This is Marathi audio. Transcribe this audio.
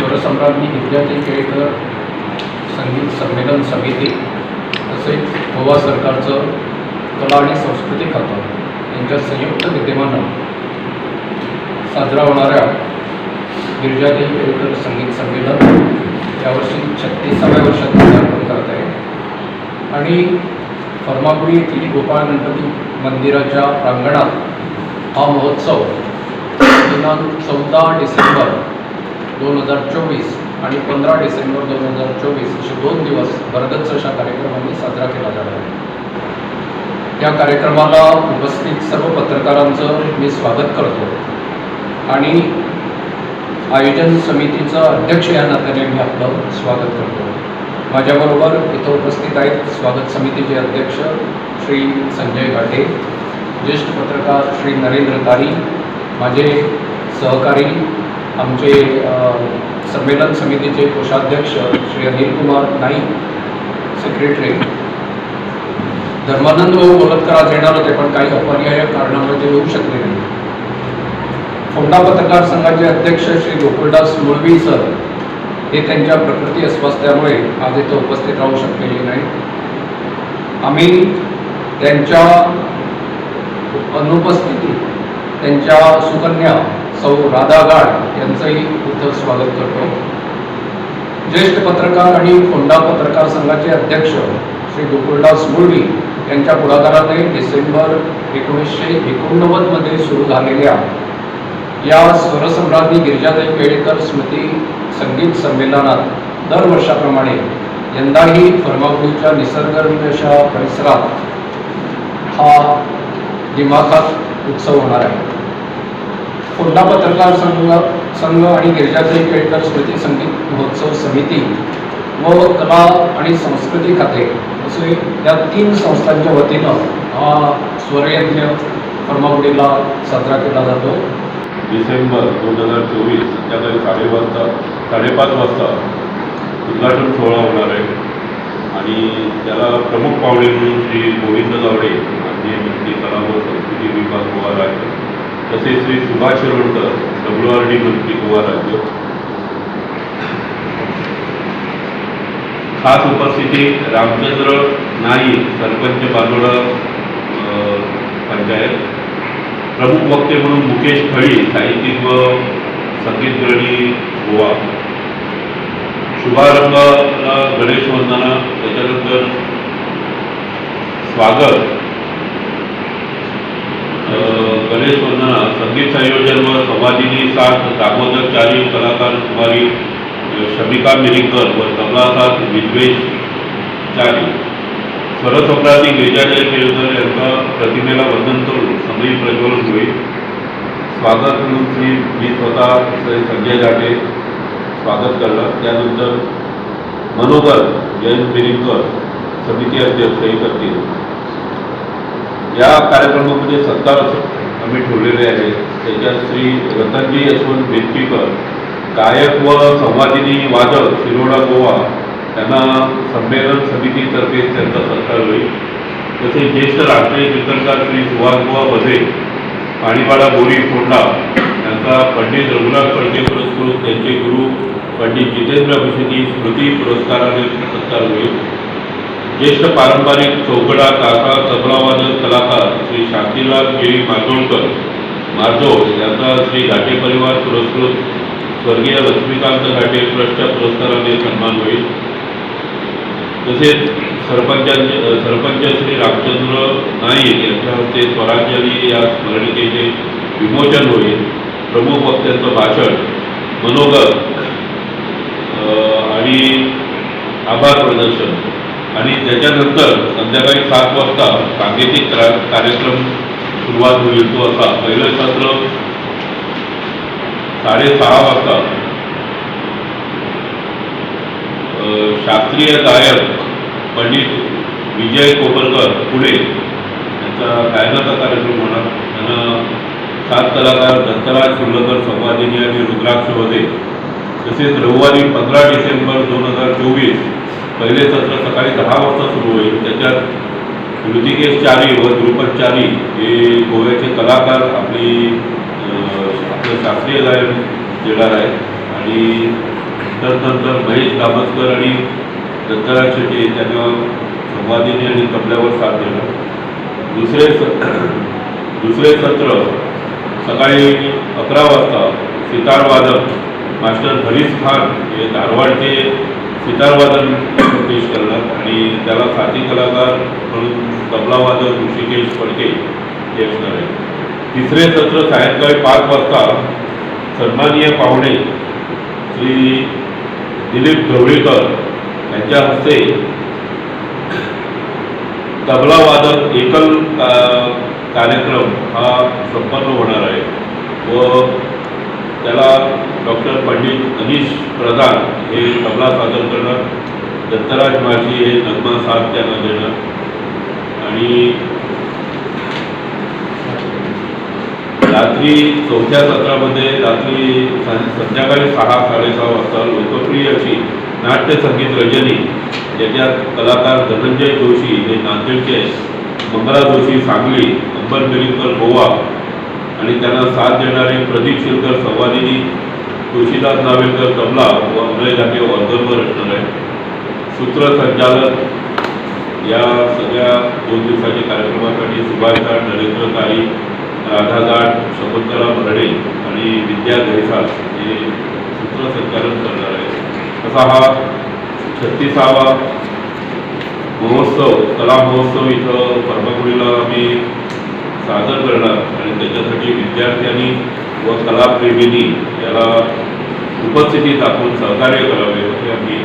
स्वरसम्राज्ञी गिरिजाताई केळकर संगीत संमेलन समिती तसेच गोवा सरकारचं कला आणि संस्कृती खातं यांच्या संयुक्त विद्यमानं साजरा होणाऱ्या गिरिजाताई केळकर संगीत संमेलन यावर्षी 36व्या वर्षात पदार्पण करत आहे आणि फर्मागुडी येथील गोपाळ गणपती मंदिराच्या प्रांगणात हा महोत्सव दिनांक 14 डिसेंबर 2024 आणि 15 डिसेंबर 2024 असे 2 दिवस भरगच्च अशा कार्यक्रमांनी साजरा केला जाणार आहे। या कार्यक्रमाला उपस्थित सर्व पत्रकारांचं मी स्वागत करतो आणि आयोजन समितीचा अध्यक्ष या नात्याने मी आपलं स्वागत करतो। माझ्याबरोबर इथं उपस्थित आहेत स्वागत समितीचे अध्यक्ष श्री संजय घाटे, ज्येष्ठ पत्रकार श्री नरेंद्र तारी, माझे सहकारी आमचे संमेलन समितीचे कोषाध्यक्ष श्री अनिल कुमार नाईक, सेक्रेटरी धर्मानंद भाऊ गोलतकर आज येणार होते पण काही अपरिहार्य कारणामुळे ते येऊ शकले नाही। फोंडा पत्रकार संघाचे अध्यक्ष श्री गोकुळदास मुळवी सर हे त्यांच्या प्रकृती अस्वास्थ्यामुळे आज इथं उपस्थित राहू शकलेले नाही। आम्ही त्यांच्या अनुपस्थितीत त्यांच्या सुकन्या सौ राधा गाड यांचंही इथं स्वागत करतो। ज्येष्ठ पत्रकार आणि फोंडा पत्रकार संघाचे अध्यक्ष श्री गोकुळदास मुळवी यांच्या पुढाकाराने डिसेंबर 1989 मध्ये सुरू झालेल्या या स्वरसम्राज्ञी गिरिजाताई केळकर स्मृती संगीत संमेलनात दरवर्षाप्रमाणे यंदाही फर्मागुडीच्या निसर्गरम्य अशा परिसरात हा दिमाखात उत्सव होणार आहे। फोंडा पत्रकार संघ आणि गिरिजाताई केळकर स्मृती संगीत महोत्सव समिती व कला आणि संस्कृती खाते असे या 3 संस्थांच्या वतीनं हा स्वरयज्ञ फर्मागुडीला साजरा केला जातो। डिसेंबर 2024 संध्याकाळी 5:30 वाजता उद्घाटन सोहळा होणार आहे आणि त्याला प्रमुख पाहुणे म्हणून श्री गोविंद गावडे माननीय मंत्री कला व संस्कृती विभाग गोवा राज्य, तसेच श्री सुभाष शिरोडकर WRD मंत्री गोवा राज्य। खास उपस्थिती रामचंद्र नाईक सरपंच बांदोडा पंचायत, प्रमुख वक्ते म्हणून मुकेश खळी साहित्यिक व संगीतप्रेमी गोवा। शुभारंभाला गणेश वंदना, त्याच्यानंतर स्वागत गणेश वंदना, संगीत संयोजन व संवादिनी साथ दामोदर चारी, कलाकार कुमारी शमिका मिरिंकर व तबला साथ विद्वेश चारी। स्वरसम्राज्ञी गिरिजाताई केळकर यांच्या प्रतिमेला वंदन करून समयी प्रज्वलन होईल। स्वागत म्हणून मी स्वतः श्री संजय घाटे स्वागत करणार, त्यानंतर मनोगर जयंत मिरिंकर समिती अध्यक्ष हे करतील। या कार्यक्रमामध्ये सत्कार आम्ही ठेवलेले आहेत, त्याच्यात श्री रतनजी यशवंत बेचकीकर गायक व संवादिनी वादक शिरोडा गोवा त्यांना संमेलन समितीतर्फे त्यांचा सत्कार होईल। तसेच ज्येष्ठ राष्ट्रीय कीर्तनकार श्री सुहास बुवा बधे पाणीपाडा बोरी फोंडा यांचा पंडित रघुनाथ फडके पुरस्कृत त्यांचे गुरु पंडित जितेंद्र अभिषेकी स्मृती पुरस्काराने सत्कार होईल। ज्येष्ठ पारंपरिक चौकडा काका तबलावादक कलाकार श्री शांतीलाल केळी माजोळकर माजोळ यांचा श्री घाटे परिवार पुरस्कृत स्वर्गीय लक्ष्मीकांत घाटे ट्रस्टच्या पुरस्काराने सन्मान होईल। तसेच सरपंच श्री रामचंद्र नाईक यांच्या हस्ते स्वरांजली या स्मरणिकेचे विमोचन होईल। प्रमुख वक्त्यांचं भाषण, मनोगत आणि आभार प्रदर्शन आणि त्याच्यानंतर संध्याकाळी 7 वाजता सांगीतिक कार्यक्रम सुरुवात होईल। तो असा पहिलं सत्र 6:30 वाजता शास्त्रीय गायक पंडित विजय कोपरकर पुणे यांचा गायनाचा कार्यक्रम होणार। त्यांना 7 कलाकार दत्तराज फुलकर संवादिनी आणि रुद्राक्ष वदे। तसेच रविवारी 15 डिसेंबर 2024 पहिले सत्र सकाळी 10 वाजता सुरू होईल। त्याच्यात ऋतिकेश चारी व ध्रुपद चारी हे गोव्याचे कलाकार आपलं शास्त्रीय गायन देणार आहेत आणि नंतर महेश दामस्कर आणि दत्तराज शेट्टी त्यांना संवादिनी आणि तबल्यावर साथ दिला. दुसरे सत्र सकाळी 11 वाजता सितार वादक मास्टर हरीश खान हे धारवाडचे सितार वादन पेश करणार आणि त्याला साथी कलाकार म्हणून तबला वादक ऋषिकेश फडके हे असणार आहे. तिसरे सत्र सायंकाळी 5 वाजता सन्माननीय पाहुणे श्री दिलीप ढवळीकर यांच्या हस्ते तबला वादक एकल कार्यक्रम हा संपन्न होणार आहे व त्याला डॉक्टर पंडित अनिश प्रधान हे तबला सादर करणार, दत्तराज माळी हे नग्मा साथ त्यांना देणार आणि रात्री चौथ्या सत्रामध्ये संध्याकाळी 6-6:30 वाजता लोकप्रिय अशी नाट्यसंगीत रजनी ज्याच्यात कलाकार धनंजय जोशी हे नांदेडचे, मंगला जोशी सांगली, अंबर मिरिंकर गोवा आणि त्यांना साथ देणारे प्रदीप शिरकर संवादिनी, तुळशीदास नावेकर तबला व अमय घाटे ऑर्गनवर असणार आहे. सूत्रसंचालक या सगळ्या 2 दिवसाच्या कार्यक्रमासाठी सुभाष घाट, नरेंद्र काळी, राधा घाट, शकुंतला भरडे आणि विद्या घैसाळ हे सूत्रसंचालन करणार आहे. असा हा 36वा महोत्सव, कला महोत्सव इथं परमकुडीला आम्ही सादर करणार आणि त्याच्यासाठी विद्यार्थ्यांनी व कलाप्रेमींनी याला उपस्थिती दाखवून सहकार्य करावे असे आम्ही